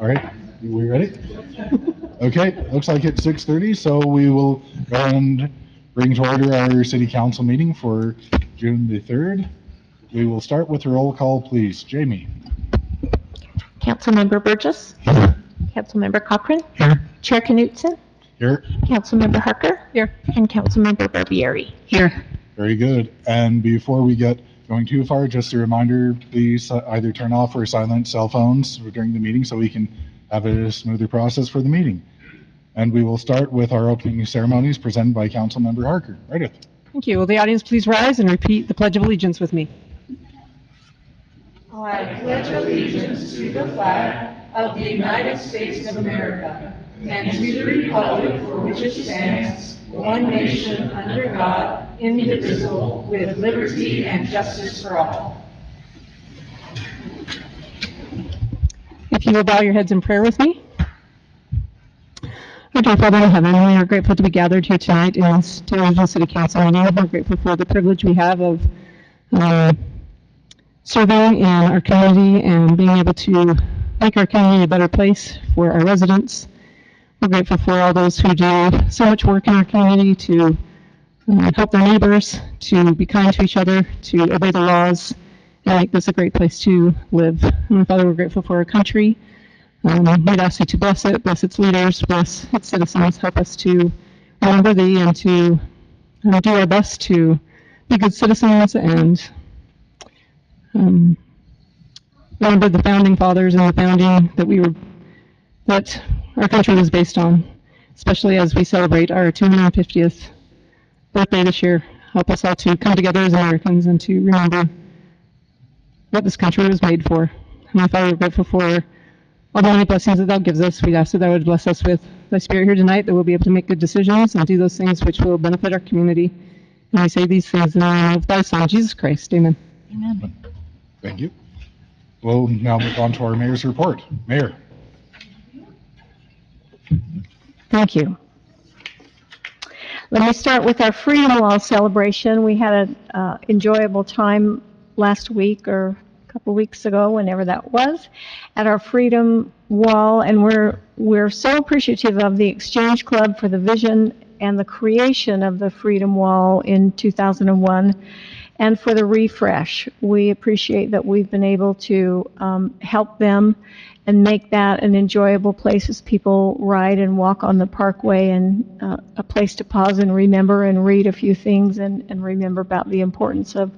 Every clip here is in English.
All right, we ready? Okay, looks like it's 6:30, so we will go and bring to order our city council meeting for June the 3rd. We will start with a roll call, please. Jamie. Councilmember Burgess. Here. Councilmember Cochran. Here. Chair Knutson. Here. Councilmember Harker. Here. And Councilmember Barbieri. Here. Very good. And before we get going too far, just a reminder, please either turn off or silence cell phones during the meeting so we can have a smoother process for the meeting. And we will start with our opening ceremonies presented by Councilmember Harker. Right. Thank you. Will the audience please rise and repeat the Pledge of Allegiance with me? I pledge allegiance to the flag of the United States of America and to the republic for which it stands, one nation under God, indivisible, with liberty and justice for all. If you will bow your heads in prayer with me. Our dear Father in heaven, we are grateful to be gathered here tonight in this Taylorsville City Council meeting. We're grateful for the privilege we have of serving in our community and being able to make our community a better place for our residents. We're grateful for all those who do so much work in our community to help their neighbors, to be kind to each other, to obey the laws, and make this a great place to live. And Father, we're grateful for our country. We'd ask you to bless it, bless its leaders, bless its citizens, help us to remember thee and to do our best to be good citizens and remember the founding fathers and the founding that our country was based on, especially as we celebrate our 250th birthday this year. Help us all to come together as Americans and to remember what this country was made for. And my Father, we're grateful for all the many blessings that thou gives us. We ask that thou would bless us with thy Spirit here tonight, that we'll be able to make good decisions and do those things which will benefit our community. And I say these things in the name of thy Son, Jesus Christ. Amen. Amen. Thank you. We'll now move on to our mayor's report. Mayor. Thank you. Let me start with our Freedom Wall celebration. We had an enjoyable time last week or a couple weeks ago, whenever that was, at our Freedom Wall, and we're so appreciative of the Exchange Club for the vision and the creation of the Freedom Wall in 2001. And for the refresh. We appreciate that we've been able to help them and make that an enjoyable place as people ride and walk on the parkway, and a place to pause and remember and read a few things and remember about the importance of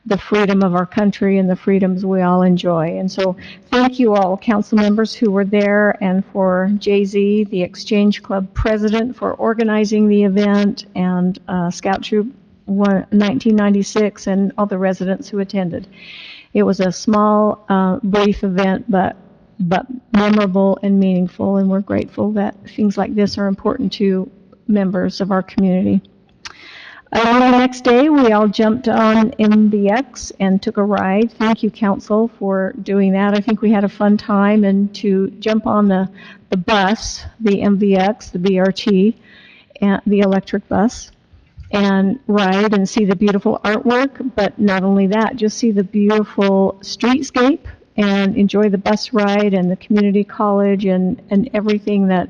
the freedom of our country and the freedoms we all enjoy. And so thank you all, council members who were there, and for Jay-Z, the Exchange Club president, for organizing the event, and Scout Troop 1996, and all the residents who attended. It was a small, brief event, but memorable and meaningful, and we're grateful that things like this are important to members of our community. On the next day, we all jumped on MBX and took a ride. Thank you, council, for doing that. I think we had a fun time, and to jump on the bus, the MBX, the BRT, and the electric bus, and ride and see the beautiful artwork, but not only that, just see the beautiful streetscape and enjoy the bus ride and the community college and everything that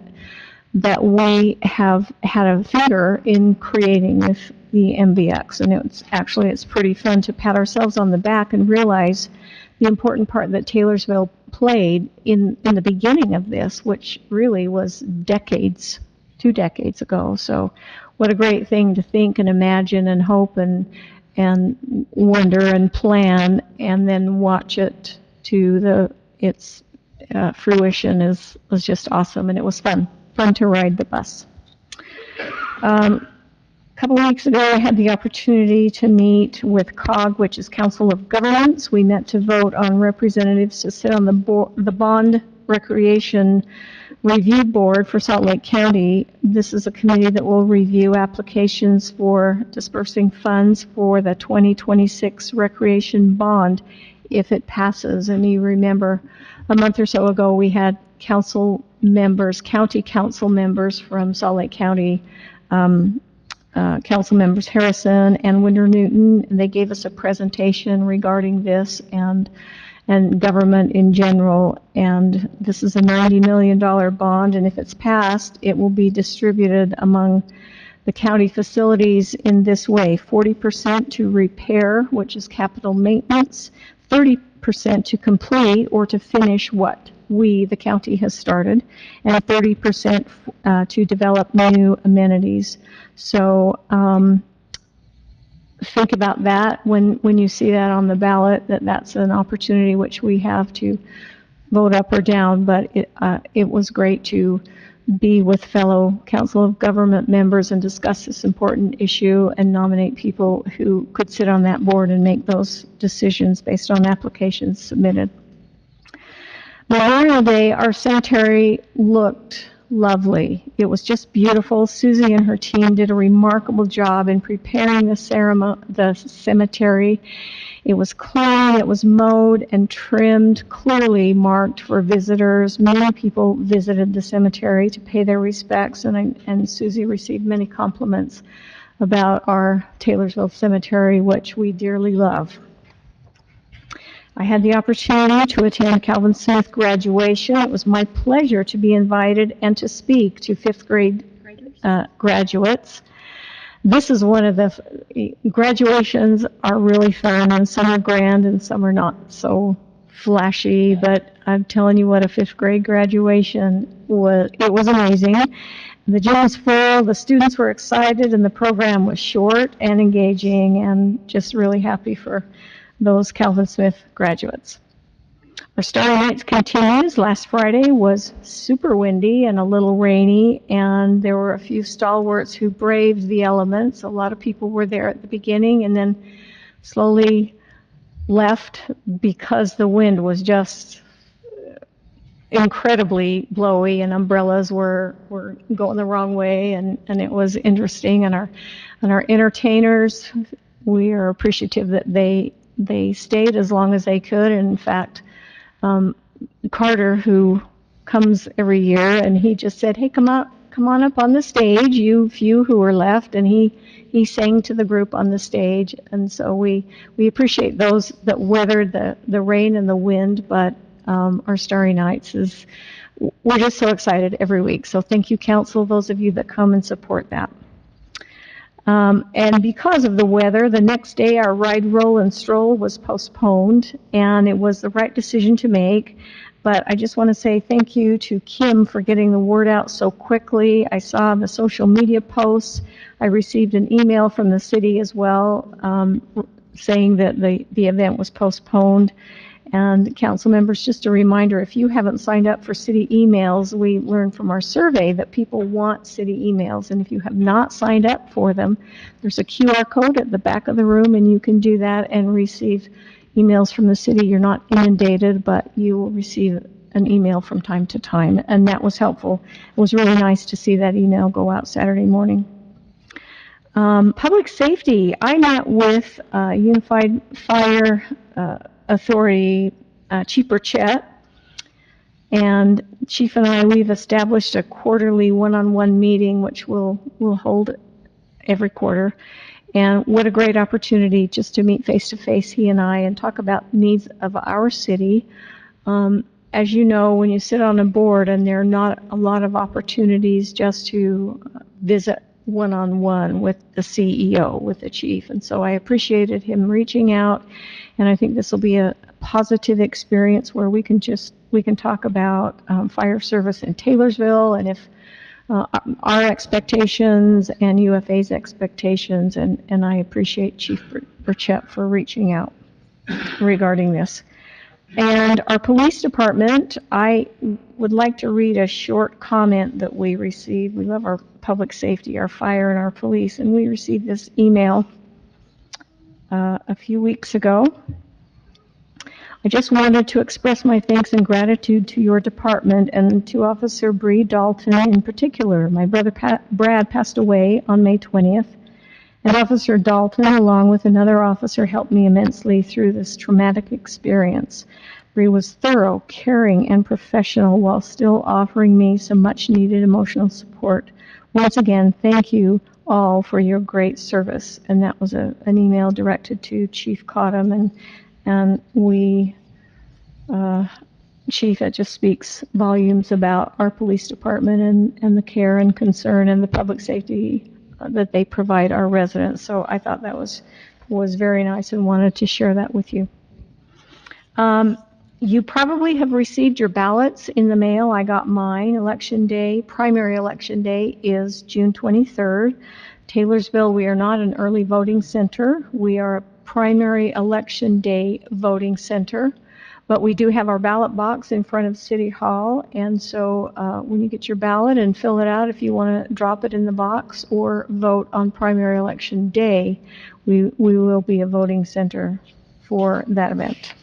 we have had a finger in creating with the MBX. And it's pretty fun to pat ourselves on the back and realize the important part that Taylorsville played in the beginning of this, which really was 2 decades ago. So what a great thing to think and imagine and hope and wonder and plan, and then watch it to its fruition was just awesome, and it was fun to ride the bus. A couple of weeks ago, I had the opportunity to meet with COG, which is Council of Governments. We met to vote on representatives to sit on the Bond Recreation Review Board for Salt Lake County. This is a committee that will review applications for dispersing funds for the 2026 recreation bond if it passes. And you remember a month or so ago we had county council members from Salt Lake County, council members Harrison and Winder Newton, and they gave us a presentation regarding this, and and government in general. And this is a $90 million bond, and if it's passed, it will be distributed among the county facilities in this way: 40% to repair, which is capital maintenance, 30% to complete or to finish what we, the county, has started, and 30% to develop new amenities. So think about that when you see that on the ballot, that's an opportunity which we have to vote up or down. But it was great to be with fellow Council of Government members and discuss this important issue and nominate people who could sit on that board and make those decisions based on applications submitted. Memorial Day, our cemetery looked lovely. It was just beautiful. Susie and her team did a remarkable job in preparing the cemetery. It was clean, it was mowed and trimmed, clearly marked for visitors. Many people visited the cemetery to pay their respects, and Susie received many compliments about our Taylorsville cemetery, which we dearly love. I had the opportunity to attend Calvin Smith graduation. It was my pleasure to be invited and to speak to fifth grade graduates. This is one of the graduations are really fun, and some are grand and some are not so flashy, but I'm telling you what, a fifth grade graduation was. It was amazing. The gym was full, the students were excited, and the program was short and engaging, and just really happy for those Calvin Smith graduates. Our Starry Nights continues. Last Friday was super windy and a little rainy, and there were a few stalwarts who braved the elements. A lot of people were there at the beginning and then slowly left because the wind was just incredibly blowy and umbrellas were going the wrong way, and it was interesting. And our entertainers, we are appreciative that they stayed as long as they could. And in fact, Carter, who comes every year, and he just said, "Hey, come on up on the stage, you few who were left," and he sang to the group on the stage. And so we appreciate those that weathered the rain and the wind, but our Starry Nights we're just so excited every week. So thank you, Council, those of you that come and support that. And because of the weather, the next day our ride, roll, and stroll was postponed, and it was the right decision to make. But I just want to say thank you to Kim for getting the word out so quickly. I saw the social media posts. I received an email from the city as well saying that the event was postponed. And council members, just a reminder, if you haven't signed up for city emails, we learned from our survey that people want city emails. And if you have not signed up for them, there's a QR code at the back of the room, and you can do that and receive emails from the city. You're not inundated, but you will receive an email from time to time. And that was helpful. It was really nice to see that email go out Saturday morning. Public safety. I met with Unified Fire Authority, Chief Burchett, and Chief and I, we've established a quarterly one-on-one meeting, which we'll hold every quarter. And what a great opportunity just to meet face-to-face, he and I, and talk about needs of our city. As you know, when you sit on a board and there are not a lot of opportunities just to visit one-on-one with the CEO, with the chief. And so I appreciated him reaching out, and I think this will be a positive experience where we can talk about fire service in Taylorsville, and if our expectations and UFA's expectations, and I appreciate Chief Burchett for reaching out regarding this. And our police department, I would like to read a short comment that we received. We love our public safety, our fire, and our police, and we received this email a few weeks ago. I just wanted to express my thanks and gratitude to your department and to Officer Bree Dalton in particular. My brother Brad passed away on May 20th, and Officer Dalton, along with another officer, helped me immensely through this traumatic experience. Bree was thorough, caring, and professional while still offering me some much-needed emotional support. Once again, thank you all for your great service. And that was an email directed to Chief Cottam, and we chief, it just speaks volumes about our police department and the care and concern and the public safety that they provide our residents. So I thought that was very nice and wanted to share that with you. You probably have received your ballots in the mail. I got mine. Election day, primary election day is June 23rd. Taylorsville, we are not an early voting center. We are a primary election day voting center. But we do have our ballot box in front of City Hall, and so when you get your ballot and fill it out, if you want to drop it in the box or vote on primary election day, we will be a voting center for that event.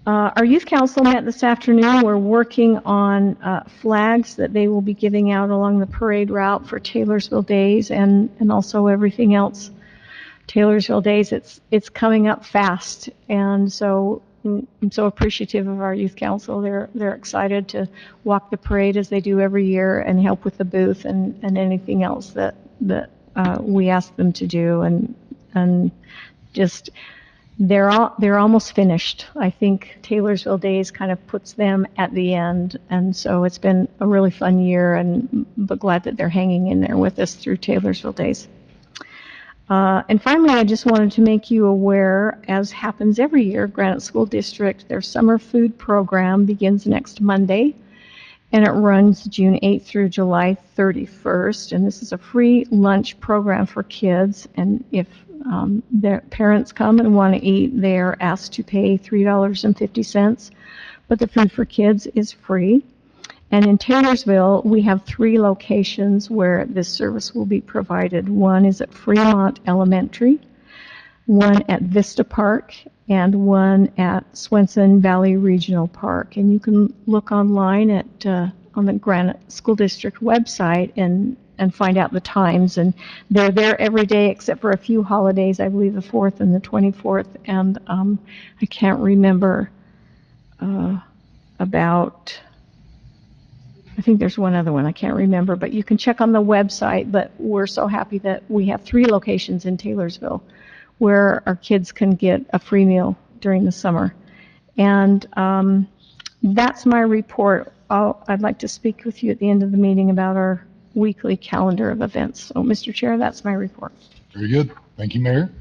Our youth council met this afternoon. We're working on flags that they will be giving out along the parade route for Taylorsville Days and also everything else. Taylorsville Days, it's coming up fast, and so I'm so appreciative of our youth council. They're excited to walk the parade as they do every year and help with the booth and anything else that we ask them to do, and just they're almost finished. I think Taylorsville Days kind of puts them at the end, and so it's been a really fun year, but glad that they're hanging in there with us through Taylorsville Days. And finally, I just wanted to make you aware, as happens every year, Granite School District, their summer food program begins next Monday, and it runs June 8th through July 31st. And this is a free lunch program for kids, and if their parents come and want to eat, they are asked to pay $3.50, but the food for kids is free. And in Taylorsville, we have 3 locations where this service will be provided. One is at Fremont Elementary, one at Vista Park, and one at Swenson Valley Regional Park. And you can look online at on the Granite School District website and find out the times. And they're there every day except for a few holidays, I believe the 4th and the 24th. And I can't remember about... I think there's one other one, I can't remember, but you can check on the website. But we're so happy that we have 3 locations in Taylorsville where our kids can get a free meal during the summer. And that's my report. I'd like to speak with you at the end of the meeting about our weekly calendar of events. So, Mr. Chair, that's my report. Very good. Thank you, Mayor.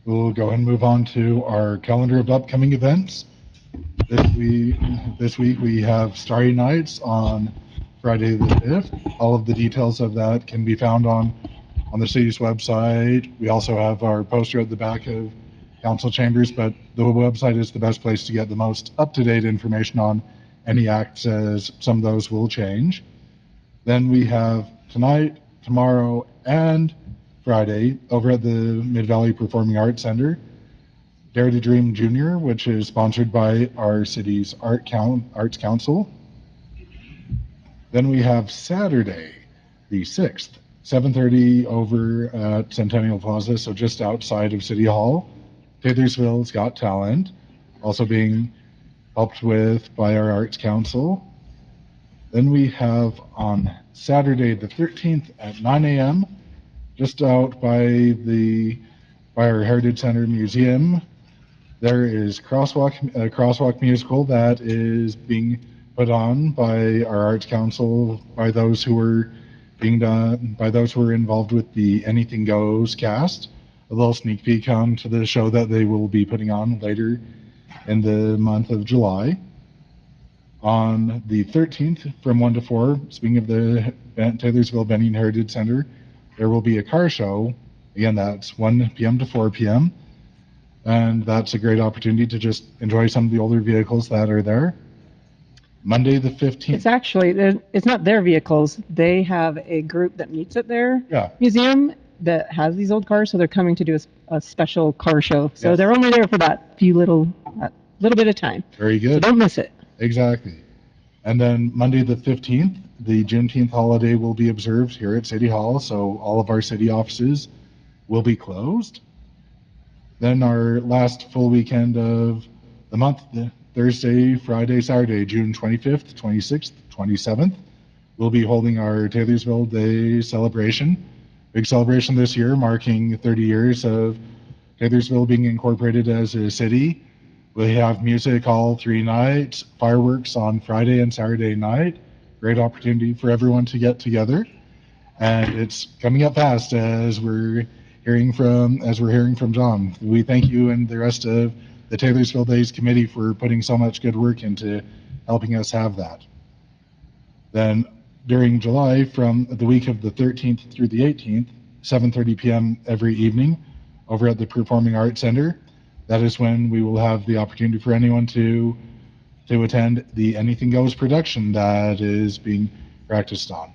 We'll go ahead and move on to our calendar of upcoming events. This week we have Starry Nights on Friday the 5th. All of the details of that can be found on the city's website. We also have our poster at the back of council chambers, but the website is the best place to get the most up-to-date information on any acts, as some of those will change. Then we have tonight, tomorrow, and Friday over at the Mid-Valley Performing Arts Center, Dare to Dream Junior, which is sponsored by our city's Arts Council. Then we have Saturday, the 6th, 7:30 over at Centennial Plaza, so just outside of City Hall. Taylorsville's Got Talent, also being helped with by our Arts Council. Then we have on Saturday the 13th at 9 a.m., just out by our Heritage Center Museum, there is Crosswalk musical that is being put on by our Arts Council, by those who were involved with the Anything Goes cast. A little sneak peek onto the show that they will be putting on later in the month of July. On the 13th, from 1 to 4, speaking of the Taylorsville Benning Heritage Center, there will be a car show. Again, that's 1 p.m. to 4 p.m. And that's a great opportunity to just enjoy some of the older vehicles that are there. Monday the 15th. It's actually, it's not their vehicles. They have a group that meets at their museum that has these old cars, so they're coming to do a special car show. So they're only there for that little bit of time. Very good. So don't miss it. Exactly. And then Monday the 15th, the Juneteenth holiday will be observed here at City Hall, so all of our city offices will be closed. Then our last full weekend of the month, Thursday, Friday, Saturday, June 25th, 26th, 27th, we'll be holding our Taylorsville Day celebration. Big celebration this year, marking 30 years of Taylorsville being incorporated as a city. We have music all 3 nights, fireworks on Friday and Saturday night. Great opportunity for everyone to get together. And it's coming up fast as we're hearing from John. We thank you and the rest of the Taylorsville Days Committee for putting so much good work into helping us have that. Then during July, from the week of the 13th through the 18th, 7:30 p.m. every evening over at the Performing Arts Center, that is when we will have the opportunity for anyone to attend the Anything Goes production that is being practiced on.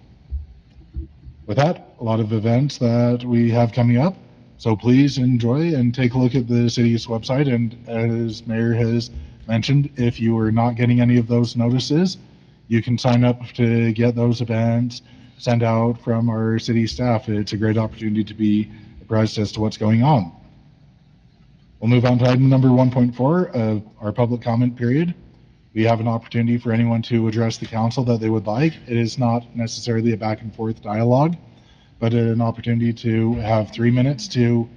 With that, a lot of events that we have coming up, so please enjoy and take a look at the city's website. And as Mayor has mentioned, if you are not getting any of those notices, you can sign up to get those events sent out from our city staff. It's a great opportunity to be apprised as to what's going on. We'll move on to item number 1.4 of our public comment period. We have an opportunity for anyone to address the council that they would like. It is not necessarily a back and forth dialogue, but an opportunity to have 3 minutes to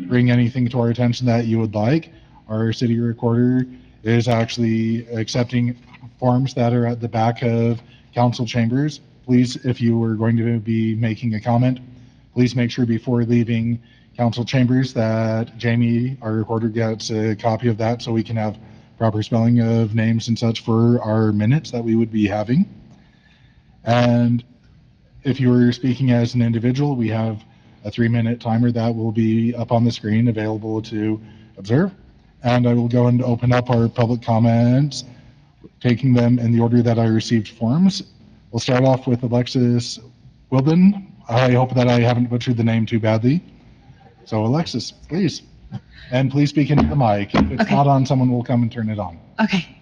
bring anything to our attention that you would like. Our city recorder is actually accepting forms that are at the back of council chambers. Please, if you are going to be making a comment, please make sure before leaving council chambers that Jamie, our recorder, gets a copy of that so we can have proper spelling of names and such for our minutes that we would be having. And if you are speaking as an individual, we have a 3-minute timer that will be up on the screen available to observe. And I will go and open up our public comments, taking them in the order that I received forms. We'll start off with Alexis Wilden. I hope that I haven't butchered the name too badly. So Alexis, please. And please speak into the mic. If it's not on, someone will come and turn it on. Okay.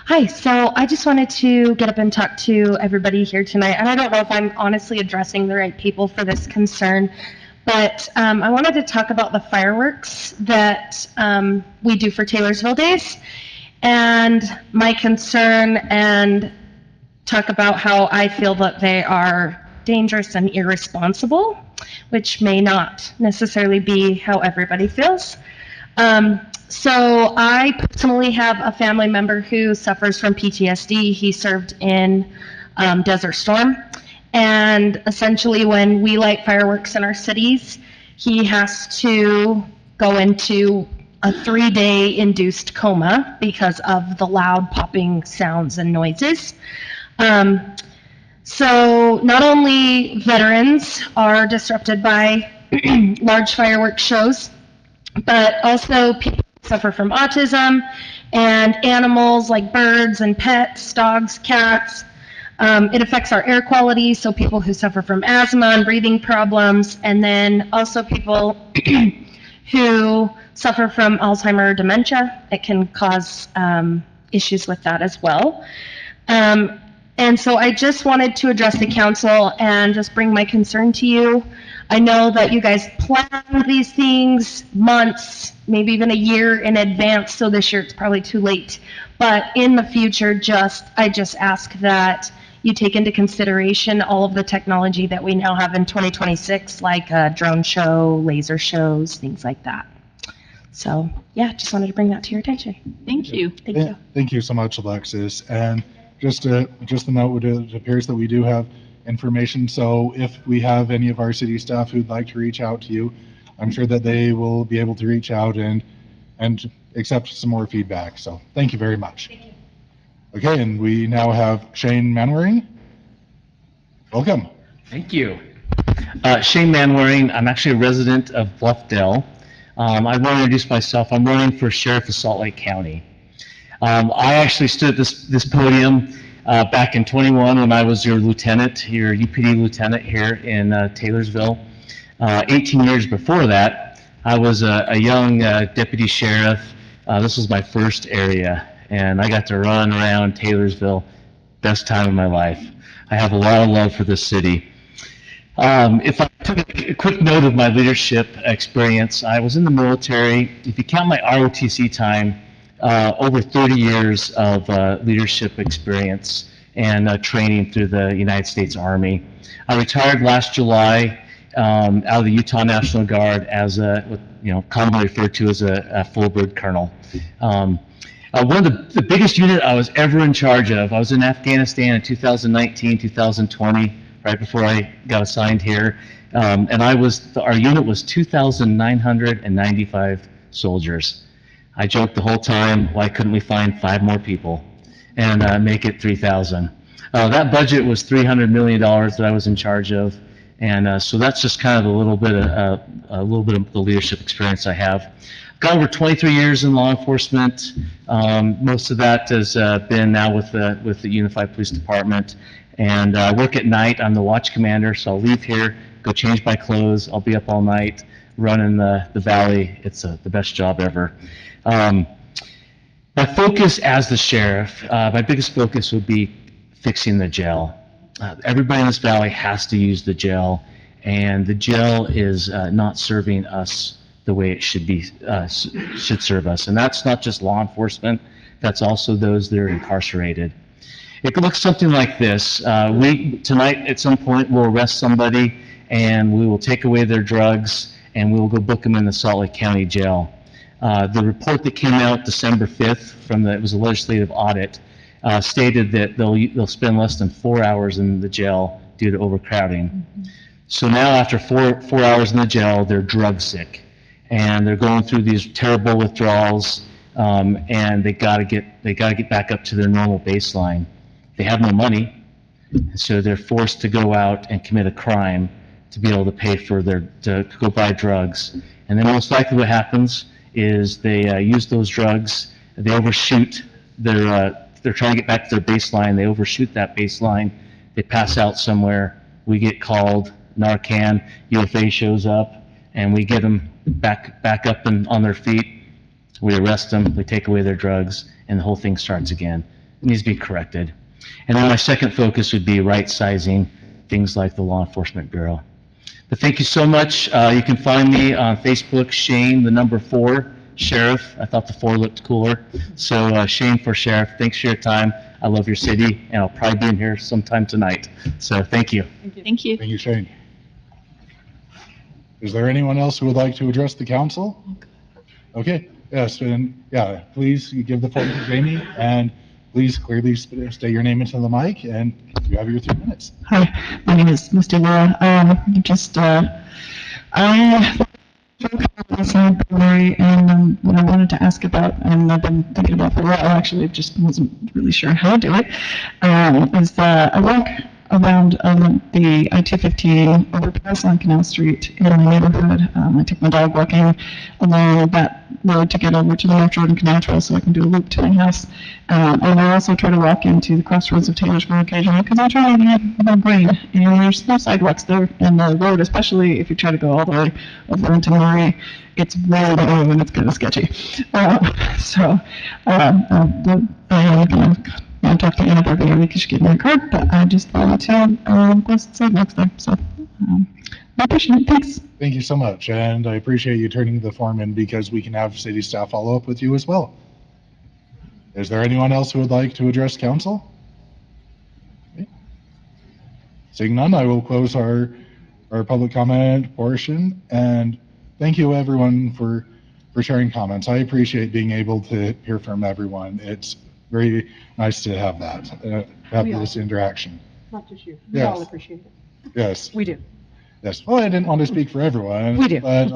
Hi, so I just wanted to get up and talk to everybody here tonight. And I don't know if I'm honestly addressing the right people for this concern, but I wanted to talk about the fireworks that we do for Taylorsville Days and my concern, and talk about how I feel that they are dangerous and irresponsible, which may not necessarily be how everybody feels. So I personally have a family member who suffers from PTSD. He served in Desert Storm. And essentially when we light fireworks in our cities, he has to go into a 3-day induced coma because of the loud popping sounds and noises. So not only veterans are disrupted by large fireworks shows, but also people who suffer from autism and animals like birds and pets, dogs, cats. It affects our air quality, so people who suffer from asthma and breathing problems, and then also people who suffer from Alzheimer's or dementia. It can cause issues with that as well. And so I just wanted to address the council and just bring my concern to you. I know that you guys plan these things months, maybe even a year in advance, so this year it's probably too late. But in the future, I just ask that you take into consideration all of the technology that we now have in 2026, like a drone show, laser shows, things like that. So yeah, just wanted to bring that to your attention. Thank you. Thank you. Thank you so much, Alexis. And just a note, it appears that we do have information. So if we have any of our city staff who'd like to reach out to you, I'm sure that they will be able to reach out and accept some more feedback. So thank you very much. Thank you. Okay, and we now have Shane Manwaring. Welcome. Thank you. Shane Manwaring. I'm actually a resident of Bluffdale. I want to introduce myself. I'm running for Sheriff of Salt Lake County. I actually stood at this podium back in 21 when I was your lieutenant, your UPD lieutenant here in Taylorsville. 18 years before that, I was a young deputy sheriff. This was my first area, and I got to run around Taylorsville. Best time of my life. I have a lot of love for this city. If I took a quick note of my leadership experience, I was in the military. If you count my ROTC time, over 30 years of leadership experience and training through the United States Army. I retired last July out of the Utah National Guard as what commonly referred to as a full bird colonel. One of the biggest unit I was ever in charge of, I was in Afghanistan in 2019, 2020, right before I got assigned here. And our unit was 2,995 soldiers. I joked the whole time, why couldn't we find 5 more people and make it 3,000? That budget was $300 million that I was in charge of. And so that's just kind of a little bit of the leadership experience I have. Got over 23 years in law enforcement. Most of that has been now with the Unified Police Department. And I work at night. I'm the watch commander, so I'll leave here, go change my clothes. I'll be up all night running the valley. It's the best job ever. My focus as the sheriff, my biggest focus would be fixing the jail. Everybody in this valley has to use the jail, and the jail is not serving us the way it should serve us. And that's not just law enforcement, that's also those that are incarcerated. It looks something like this. Tonight at some point we'll arrest somebody and we will take away their drugs and we will go book them in the Salt Lake County Jail. The report that came out December 5th it was a legislative audit, stated that they'll spend less than 4 hours in the jail due to overcrowding. Mm-hmm. So now after four hours in the jail, they're drug sick. And they're going through these terrible withdrawals, and they gotta get back up to their normal baseline. They have no money, so they're forced to go out and commit a crime to be able to pay for to go buy drugs. And then most likely what happens is they use those drugs, they overshoot they're trying to get back to their baseline, they overshoot that baseline, they pass out somewhere, we get called, Narcan, UFA shows up, and we get them back up and on their feet. We arrest them, we take away their drugs, and the whole thing starts again. It needs to be corrected. And then my second focus would be right-sizing things like the Law Enforcement Bureau. But thank you so much. You can find me on Facebook, Shane, the number 4, Sheriff. I thought the 4 looked cooler. So Shane for Sheriff. Thanks for your time. I love your city, and I'll probably be in here sometime tonight. So thank you. Thank you. Thank you, Shane. Is there anyone else who would like to address the council? Okay, yes, and yeah, please give the floor to Jamie, and please clearly state your name into the mic, and you have your 3 minutes. Hi, my name is Misty Laura. I and what I wanted to ask about, and I've been thinking about for a while, actually, just wasn't really sure how to do it, is that I walk around the I-215 overpass on Canal Street in my neighborhood. I take my dog walking along that road to get over to the North Jordan Canal Trail so I can do a loop to my house. And I also try to walk into the crossroads of Taylorsville occasionally because I try to get my brain. And there's no sidewalks there in the road, especially if you try to go all the way over into Murray. It's really narrow and it's kind of sketchy. I talked to Anna Barbieri because she gave me a card, but I just wanted to go sidewalks there. So I appreciate it. Thanks. Thank you so much, and I appreciate you turning the form in because we can have city staff follow up with you as well. Is there anyone else who would like to address council? Okay. Seeing none, I will close our public comment portion, and thank you everyone for sharing comments. I appreciate being able to hear from everyone. It's very nice to have that, this interaction. Not just you. We Yes. all appreciate it. Yes. We do. Yes. Well, I didn't want to speak for everyone. We do. But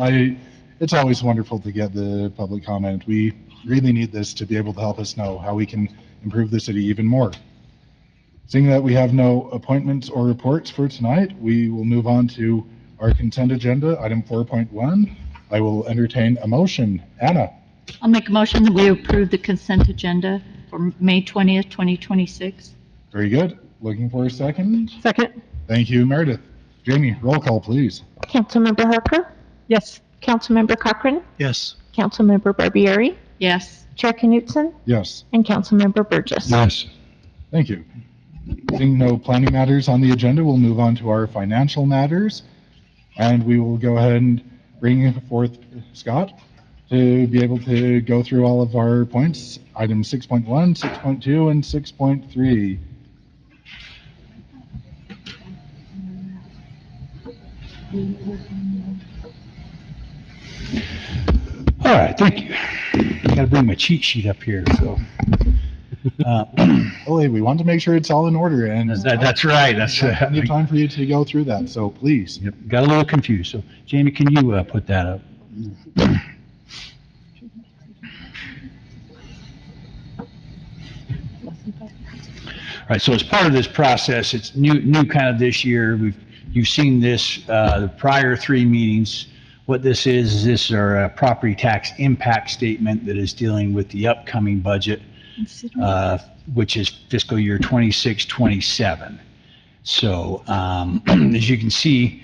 it's always wonderful to get the public comment. We really need this to be able to help us know how we can improve the city even more. Seeing that we have no appointments or reports for tonight, we will move on to our consent agenda, item 4.1. I will entertain a motion. Anna? I'll make a motion that we approve the consent agenda for May 20th, 2026. Very good. Looking for a second. Second? Thank you, Meredith. Jamie, roll call, please. Councilmember Harper? Yes. Councilmember Cochran? Yes. Councilmember Barbieri? Yes. Chair Knutson? Yes. And Councilmember Burgess? Yes. Thank you. Seeing no planning matters on the agenda, we'll move on to our financial matters. And we will go ahead and bring forth Scott to be able to go through all of our points, items 6.1, 6.2, and 6.3. All right, thank you. Got to bring my cheat sheet up here, so. Well, we want to make sure it's all in order, and That's right, that's, plenty of time for you to go through that, so please. Yep, got a little confused, so Jamie, can you put that up? All right, so as part of this process, it's new kind of this year. You've seen this, the prior 3 meetings. What this is this is our property tax impact statement that is dealing with the upcoming budget, which is fiscal year 26-27. So as you can see,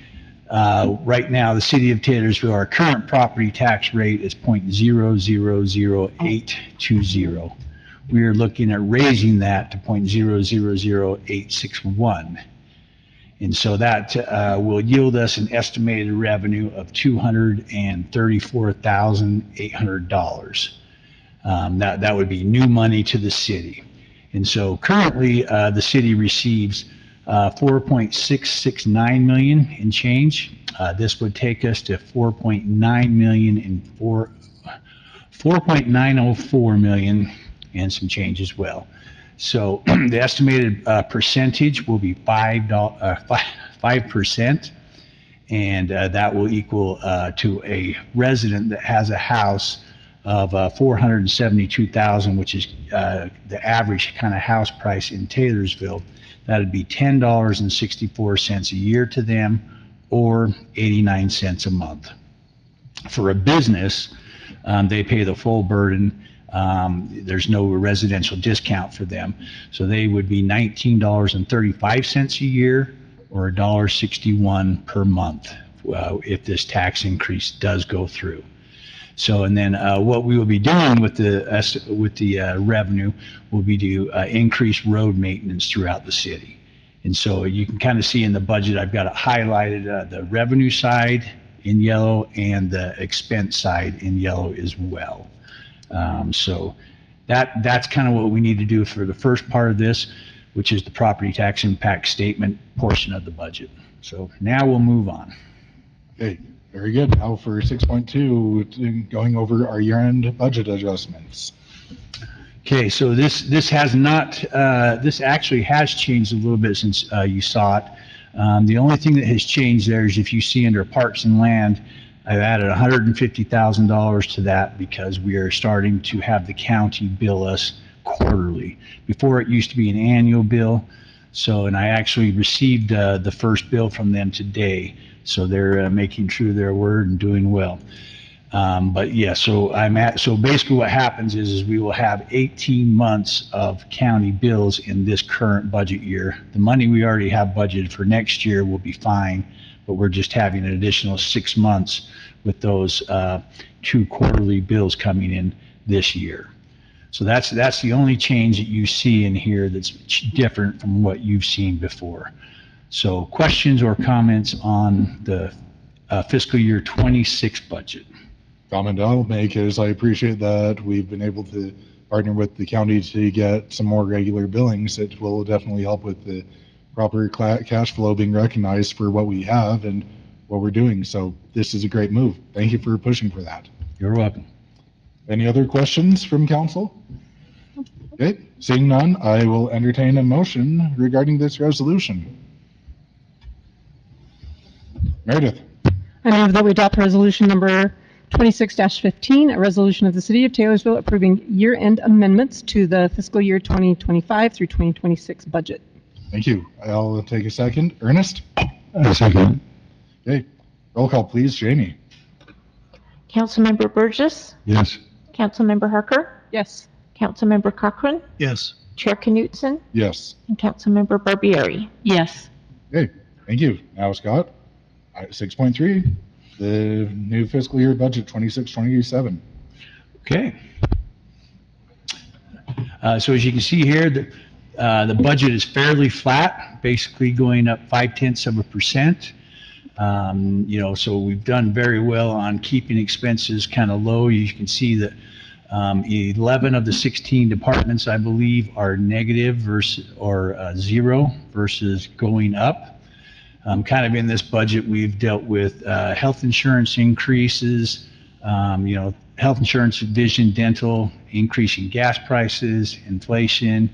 right now, the city of Taylorsville, our current property tax rate is 0.000820. We are looking at raising that to 0.000861. And so that will yield us an estimated revenue of $234,800. That would be new money to the city. And so currently, the city receives 4.669 million in change. This would take us to 4.9 million in 4.904 million and some change as well. So the estimated percentage will be 5%, and that will equal to a resident that has a house of 472,000, which is the average kind of house price in Taylorsville. That would be $10.64 a year to them, or 89 cents a month. For a business, they pay the full burden. There's no residential discount for them. So they would be $19.35 a year, or $1.61 per month if this tax increase does go through. So, and then what we will be doing with the revenue will be to increase road maintenance throughout the city. And so you can kind of see in the budget, I've got it highlighted, the revenue side in yellow and the expense side in yellow as well. So that's kind of what we need to do for the first part of this, which is the property tax impact statement portion of the budget. So now we'll move on. Okay, very good. Now for 6.2, going over our year-end budget adjustments. Okay, so this has not, this actually has changed a little bit since you saw it. The only thing that has changed there is if you see under Parks and Land, I've added $150,000 to that because we are starting to have the county bill us quarterly. Before it used to be an annual bill. So, and I actually received the first bill from them today. So they're making true to their word and doing well. But yeah, so so basically what happens is we will have 18 months of county bills in this current budget year. The money we already have budgeted for next year will be fine, but we're just having an additional 6 months with those 2 quarterly bills coming in this year. So that's the only change that you see in here that's different from what you've seen before. So questions or comments on the fiscal year 26 budget? Comment I'll make is I appreciate that we've been able to partner with the county to get some more regular billings. It will definitely help with the proper cash flow being recognized for what we have and what we're doing. So this is a great move. Thank you for pushing for that. You're welcome. Any other questions from council? Okay, seeing none, I will entertain a motion regarding this resolution. Meredith. I move that we adopt resolution number 26-15, a resolution of the City of Taylorsville approving year-end amendments to the fiscal year 2025 through 2026 budget. Thank you. I'll take a second. Ernest? A second. Okay, roll call, please. Jamie? Councilmember Burgess, Yes. Councilmember Harker, Yes. Councilmember Cochran, Yes. Chair Knutson, Yes. and Councilmember Barbieri. Yes. Okay, thank you. Now, Scott, 6.3, the new fiscal year budget 26-27. Okay. So as you can see here, the budget is fairly flat, basically going up 0.5%. So we've done very well on keeping expenses kind of low. You can see that 11 of the 16 departments, I believe, are negative versus or zero versus going up. Kind of in this budget, we've dealt with health insurance increases, health insurance, vision, dental, increasing gas prices, inflation,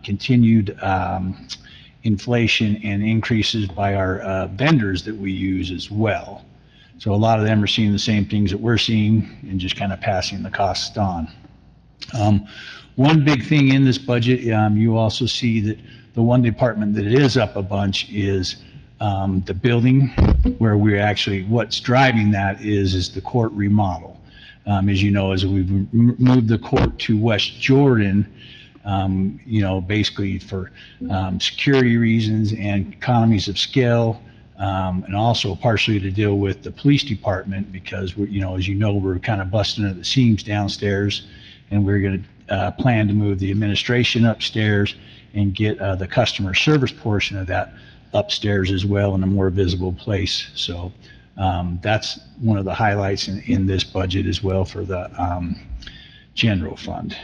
continued inflation and increases by our vendors that we use as well. So a lot of them are seeing the same things that we're seeing and just kind of passing the costs on. One big thing in this budget, you also see that the one department that is up a bunch is the building, where we're actually, what's driving that is the court remodel. As you know, as we've moved the court to West Jordan, basically for security reasons and economies of scale, and also partially to deal with the police department, because as you know, we're kind of busting at the seams downstairs, and we're going to plan to move the administration upstairs and get the customer service portion of that upstairs as well in a more visible place. So that's one of the highlights in this budget as well for the general fund.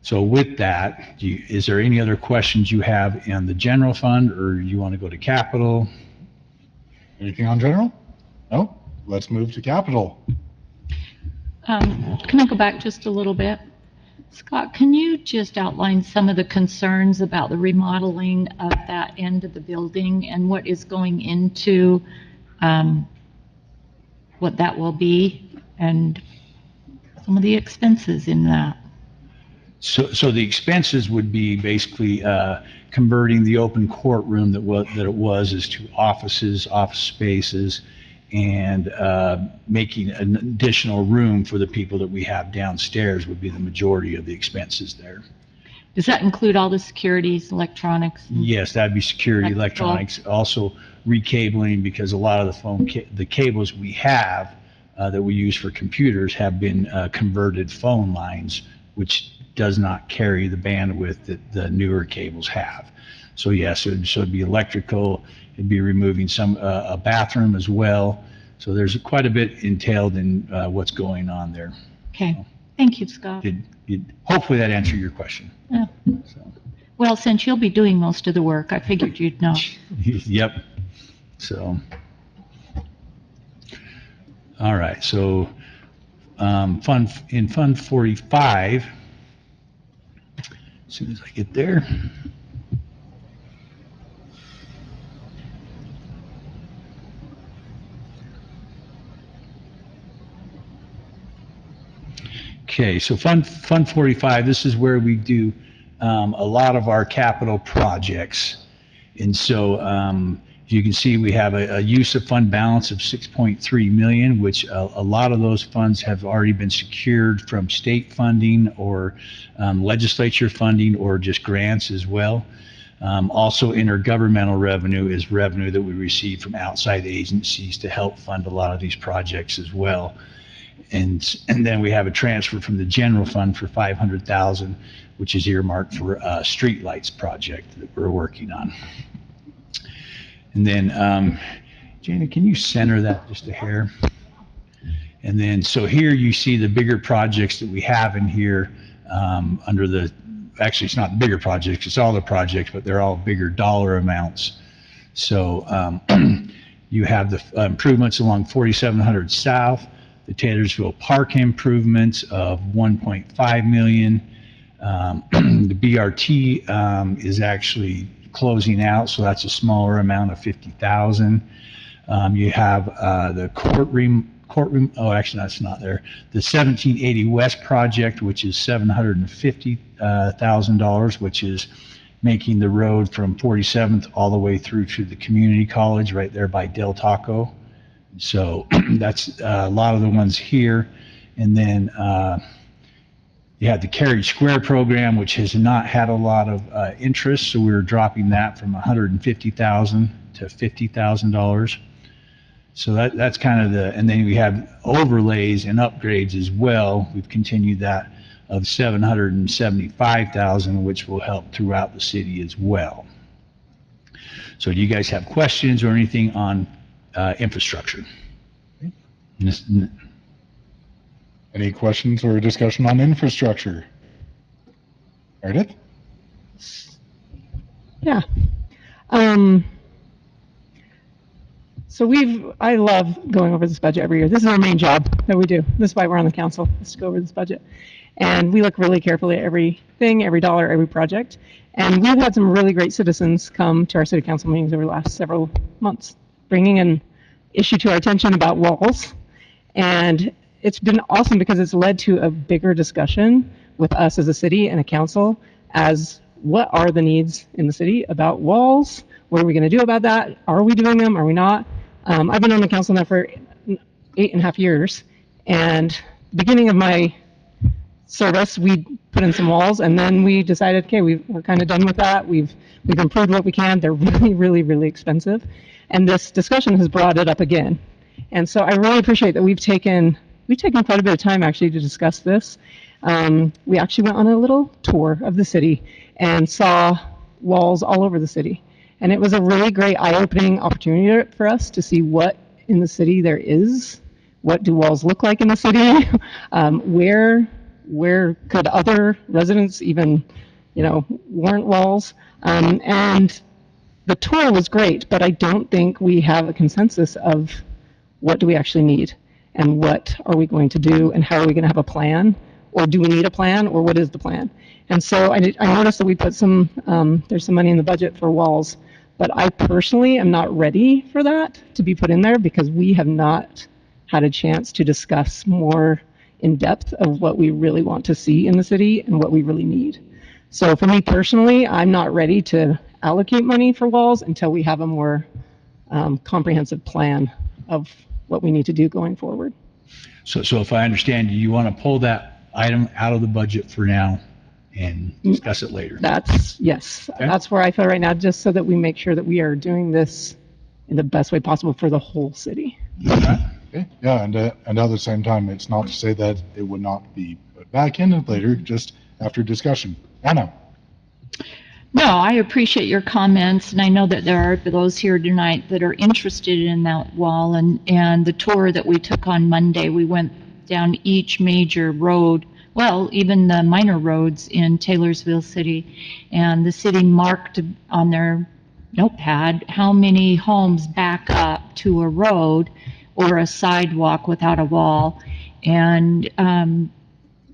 So with that, is there any other questions you have in the general fund, or you want to go to capital? Anything on general? No? Let's move to capital. Can I go back just a little bit? Scott, can you just outline some of the concerns about the remodeling of that end of the building and what is going into what that will be and some of the expenses in that? So the expenses would be basically converting the open courtroom that it was as to offices, office spaces, and making an additional room for the people that we have downstairs would be the majority of the expenses there. Does that include all the securities, electronics? Yes, that'd be security, electronics, also recabling, because a lot of the cables we have that we use for computers have been converted phone lines, which does not carry the bandwidth that the newer cables have. So yes, so it'd be electrical, it'd be removing a bathroom as well. So there's quite a bit entailed in what's going on there. Okay, thank you, Scott. Hopefully that answered your question. Yeah. So. Well, since you'll be doing most of the work, I figured you'd know. Yep. So, all right. So, Fund 45. As soon as I get there. Okay, so Fund 45, this is where we do a lot of our capital projects. And so you can see we have a use of fund balance of 6.3 million, which a lot of those funds have already been secured from state funding or legislature funding or just grants as well. Also, intergovernmental revenue is revenue that we receive from outside agencies to help fund a lot of these projects as well. And then we have a transfer from the general fund for 500,000, which is earmarked for a streetlights project that we're working on. And then, Jana, can you center that just a hair? And then, so here you see the bigger projects that we have in here under the, actually it's not bigger projects, it's all the projects, but they're all bigger dollar amounts. So you have the improvements along 4700 South, the Taylorsville Park improvements of 1.5 million. The BRT is actually closing out, so that's a smaller amount of 50,000. You have the courtroom, oh, actually that's not there. The 1780 West project, which is $750,000, which is making the road from 47th all the way through to the community college right there by Del Taco. So that's a lot of the ones here. And then you have the Carriage Square program, which has not had a lot of interest, so we're dropping that from $150,000 to $50,000. So that's kind of the, and then we have overlays and upgrades as well. We've continued that of 775,000, which will help throughout the city as well. So do you guys have questions or anything on infrastructure? Any questions or discussion on infrastructure? Meredith? Yeah. So I love going over this budget every year. This is our main job that we do. This is why we're on the council, is to go over this budget. And we look really carefully at everything, every dollar, every project. And we've had some really great citizens come to our city council meetings over the last several months, bringing an issue to our attention about walls. And it's been awesome because it's led to a bigger discussion with us as a city and a council as what are the needs in the city about walls? What are we going to do about that? Are we doing them? Are we not? I've been on the council now for 8.5 years. And beginning of my service, we put in some walls, and then we decided, okay, we're kind of done with that. We've improved what we can. They're really, really, really expensive. And this discussion has brought it up again. And so I really appreciate that we've taken quite a bit of time actually to discuss this. We actually went on a little tour of the city and saw walls all over the city. And it was a really great eye-opening opportunity for us to see what in the city there is. What do walls look like in the city? Where could other residents even, warrant walls? And the tour was great, but I don't think we have a consensus of what do we actually need and what are we going to do and how are we going to have a plan, or do we need a plan, or what is the plan? And so I noticed that we put there's some money in the budget for walls, but I personally am not ready for that to be put in there because we have not had a chance to discuss more in depth of what we really want to see in the city and what we really need. So for me personally, I'm not ready to allocate money for walls until we have a more comprehensive plan of what we need to do going forward. So if I understand you want to pull that item out of the budget for now and discuss it later. Yes, Okay. That's where I feel right now, just so that we make sure that we are doing this in the best way possible for the whole city. Okay. Yeah, and at the same time, it's not to say that it would not be put back in later, just after discussion. Anna? No, I appreciate your comments, and I know that there are those here tonight that are interested in that wall, and the tour that we took on Monday, we went down each major road, well, even the minor roads in Taylorsville City, and the city marked on their notepad how many homes back up to a road or a sidewalk without a wall, and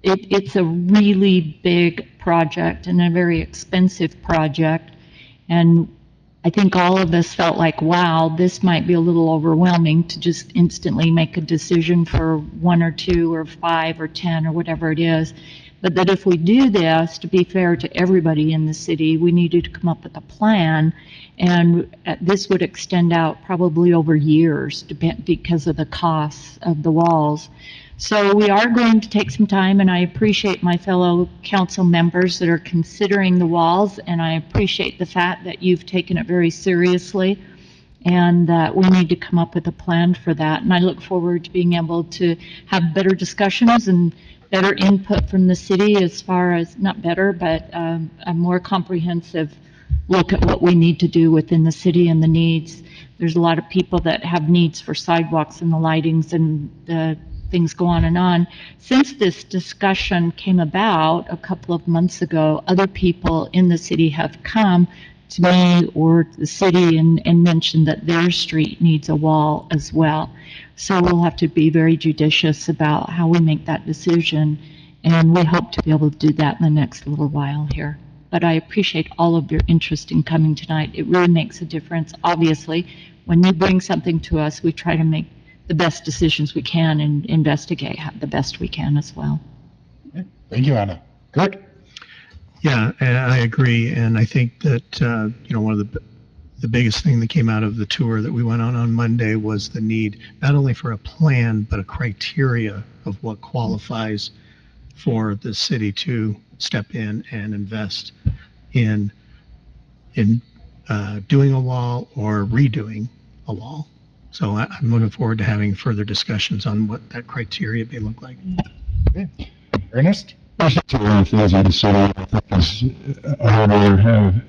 it's a really big project and a very expensive project, and I think all of us felt like, wow, this might be a little overwhelming to just instantly make a decision for 1 or 2 or 5 or 10 or whatever it is. But that if we do this, to be fair to everybody in the city, we needed to come up with a plan, and this would extend out probably over years because of the costs of the walls. So we are going to take some time, and I appreciate my fellow council members that are considering the walls, and I appreciate the fact that you've taken it very seriously, and that we need to come up with a plan for that. And I look forward to being able to have better discussions and better input from the city as far as, not better, but a more comprehensive look at what we need to do within the city and the needs. There's a lot of people that have needs for sidewalks and the lightings and the things go on and on. Since this discussion came about a couple of months ago, other people in the city have come to me or the city and mentioned that their street needs a wall as well. So we'll have to be very judicious about how we make that decision, and we hope to be able to do that in the next little while here. But I appreciate all of your interest in coming tonight. It really makes a difference. Obviously, when you bring something to us, we try to make the best decisions we can and investigate the best we can as well. Okay. Thank you, Anna. Kirk? Yeah, and I agree, and I think that one of the biggest thing that came out of the tour that we went on Monday was the need not only for a plan but a criteria of what qualifies for the city to step in and invest in doing a wall or redoing a wall. So I'm looking forward to having further discussions on what that criteria may look like. Okay. Ernest? There's one of the things in the city I think is I would rather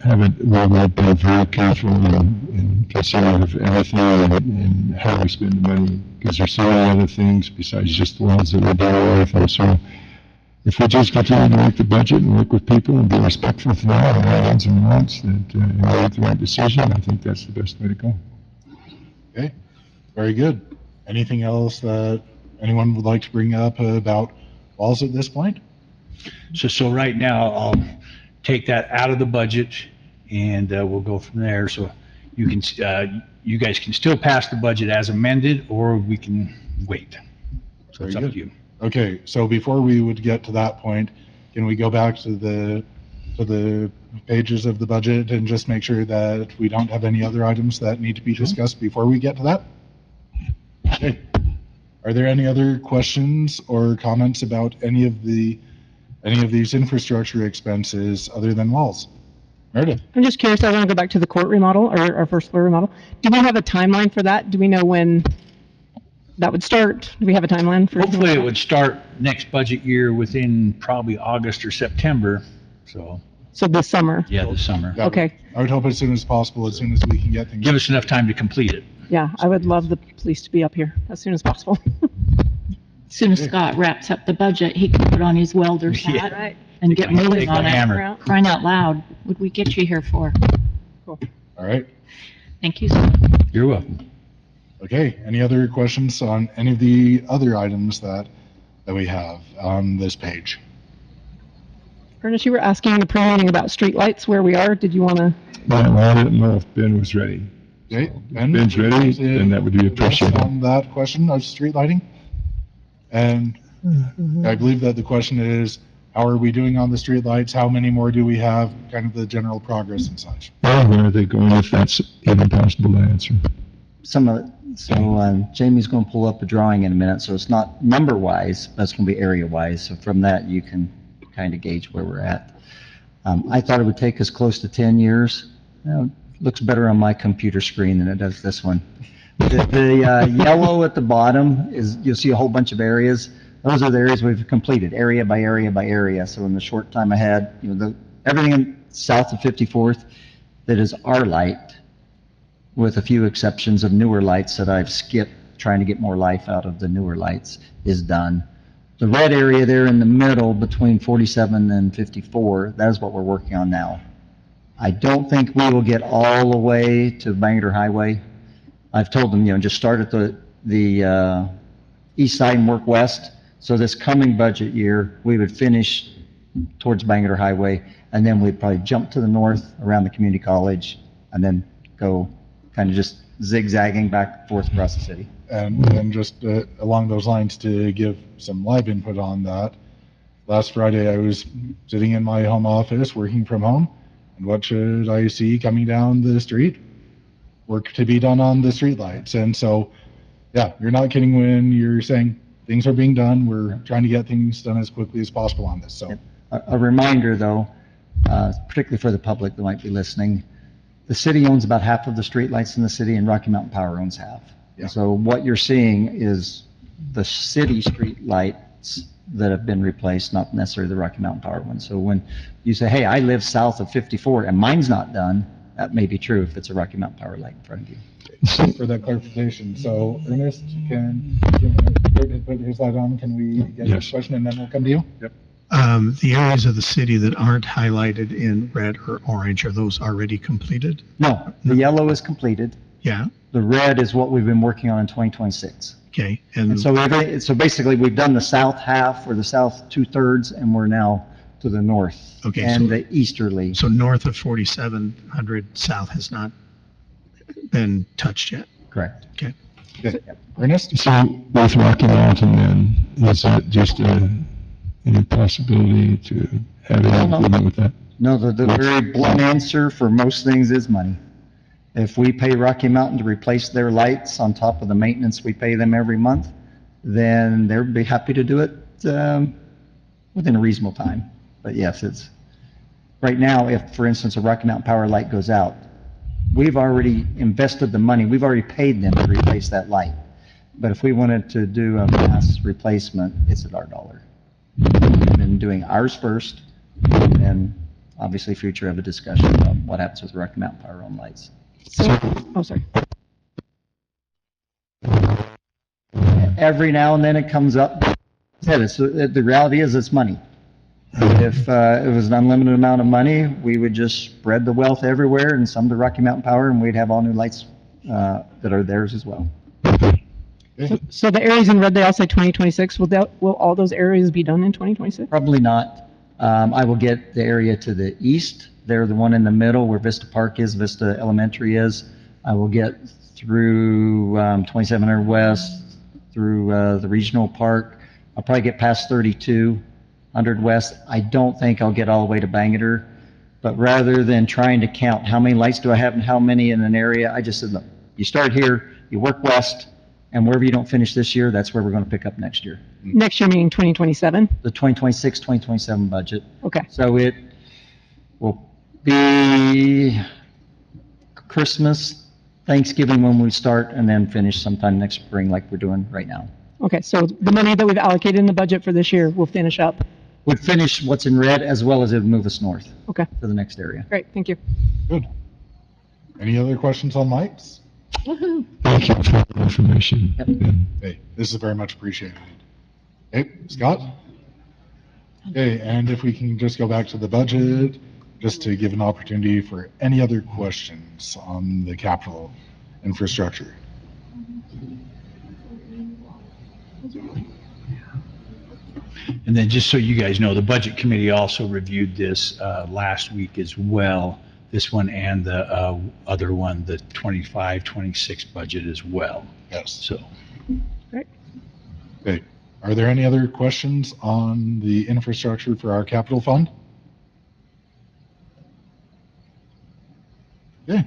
have it rolled up and very careful and considerate of everything and how we spend the money, because there's so many other things besides just the ones that we're doing with. And so if we just continue to make the budget and work with people and be respectful to that and our needs and wants, that, and make the right decision, I think that's the best way to go. Okay, very good. Anything else that anyone would like to bring up about walls at this point? So right now, I'll take that out of the budget, and we'll go from there. So you can, you guys can still pass the budget as amended, or we can wait. So it's up Very to you. Okay, so before we would get to that point, can we go back to the pages of the budget and just make sure that we don't have any other items that need to be discussed before we get to that? Okay. Are there any other questions or comments about any of these infrastructure expenses other than walls? Meredith? I'm just curious, I want to go back to the court remodel, or our first floor remodel. Do we have a timeline for that? Do we know when that would start? Do we have a timeline for? Hopefully, it would start next budget year within probably August or September, so, So this summer? yeah, this summer. Yeah, Okay. I would hope as soon as possible, as soon as we can get things. Give us enough time to complete it. Yeah, I would love the police to be up here as soon as possible. As soon as Scott wraps up the budget, he can put on his welder's Yeah. hat and get Take moving the on it. hammer. Crying out loud, what we get you here for? All right. Thank you, Scott. You're welcome. Okay, any other questions on any of the other items that we have on this page? Ernest, you were asking in the pre-meeting about streetlights, where we are. Did you want to? Well, I didn't know if Ben was ready. Okay, If Ben's ready, then that would be appreciated. On that question of street lighting? And I believe that the question is, how are we doing on the street lights? How many more do we have? Kind of the general progress and such. Well, where are they going, if that's even possible to answer? Some of it. So Jamie's going to pull up a drawing in a minute, so it's not number-wise, but it's going to be area-wise. So from that, you can kind of gauge where we're at. I thought it would take us close to 10 years. Looks better on my computer screen than it does this one. The yellow at the bottom is, you'll see a whole bunch of areas. Those are the areas we've completed, area by area by area. So in the short time I had, everything south of 54th that is our light, with a few exceptions of newer lights that I've skipped, trying to get more life out of the newer lights, is done. The red area there in the middle between 47 and 54, that is what we're working on now. I don't think we will get all the way to Bangor Highway. I've told them, just start at the east side and work west. So this coming budget year, we would finish towards Bangor Highway, and then we'd probably jump to the north around the community college, and then go kind of just zigzagging back and forth across the city. And just along those lines, to give some live input on that, last Friday I was sitting in my home office working from home, and what should I see coming down the street? Work to be done on the street lights. And so, yeah, you're not kidding when you're saying things are being done. We're trying to get things done as quickly as possible on this. So, A reminder, though, particularly for the public that might be listening, the city owns about half of the streetlights in the city, and Rocky Mountain Power owns half. Yeah. So what you're seeing is the city streetlights that have been replaced, not necessarily the Rocky Mountain Power ones. So when you say, hey, I live south of 54 and mine's not done, that may be true if it's a Rocky Mountain Power light in front of you. for that clarification. So, Ernest, can put his light on? Can we get Yes. a question, and then we'll come to you? Yep. The areas of the city that aren't highlighted in red or orange, are those already completed? No, the yellow is completed. Yeah, The red is what we've been working on in 2026. okay, And and so basically, we've done the south half or the south 2/3, and we're now to the north. Okay, And so- the easterly. so north of 4700 south has not been touched yet? Correct. Okay. Okay. Ernest? So with Rocky Mountain then, is that just any possibility to have any improvement with that? No, the very blunt answer for most things is money. If we pay Rocky Mountain to replace their lights on top of the maintenance we pay them every month, then they'd be happy to do it within a reasonable time. But yes, right now, if, for instance, a Rocky Mountain Power light goes out, we've already invested the money, we've already paid them to replace that light. But if we wanted to do a mass replacement, it's at our dollar. We've been doing ours first, and obviously future of a discussion about what happens with Rocky Mountain Power owned lights. Oh, sorry. Every now and then it comes up. The reality is it's money. If it was an unlimited amount of money, we would just spread the wealth everywhere and some to Rocky Mountain Power, and we'd have all new lights that are theirs as well. So the areas in red, they all say 2026. Will all those areas be done in 2026? Probably not. I will get the area to the east. They're the one in the middle where Vista Park is, Vista Elementary is. I will get through 2700 West, through the regional park. I'll probably get past 3200 West. I don't think I'll get all the way to Bangerter. But rather than trying to count how many lights do I have and how many in an area, I just said, look, you start here, you work west, and wherever you don't finish this year, that's where we're going to pick up next year. Next year meaning 2027? The 2026, 2027 budget. Okay. So it will be Christmas, Thanksgiving when we start, and then finish sometime next spring like we're doing right now. Okay, so the money that we've allocated in the budget for this year will finish up? Would finish what's in red as well as it would move us north Okay, to the next area. great, thank you. Good. Any other questions on lights? Thank you for the information. Yep. Ben. Hey, this is very much appreciated. Hey, Scott? Okay, and if we can just go back to the budget, just to give an opportunity for any other questions on the capital infrastructure. And then just so you guys know, the Budget Committee also reviewed this last week as well, this one and the other one, the 25-26 budget as well. Yes. So, Okay, are there any other questions on the infrastructure for our capital fund? Okay.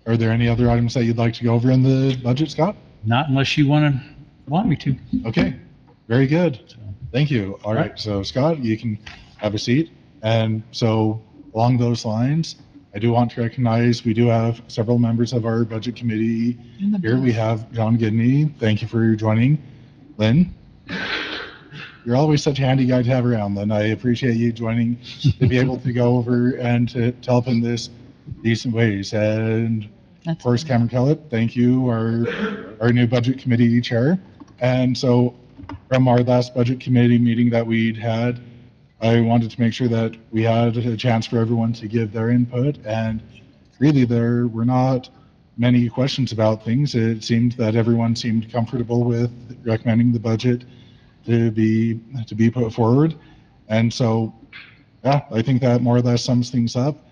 Are there any other items that you'd like to go over in the budget, Scott? not unless you want me to. Okay, very good. Thank you. All right, so Scott, you can have a seat. And so along those lines, I do want to recognize we do have several members of our budget committee here. We have John Gidney. Thank you for joining. Lynn, you're always such a handy guy to have around, Lynn. I appreciate you joining to be able to go over and to help in this decent ways. And of course, Cameron Kellett, thank you, our new budget committee chair. And so from our last budget committee meeting that we'd had, I wanted to make sure that we had a chance for everyone to give their input. And really, there were not many questions about things. It seemed that everyone seemed comfortable with recommending the budget to be put forward. And so, yeah, I think that more or less sums things up.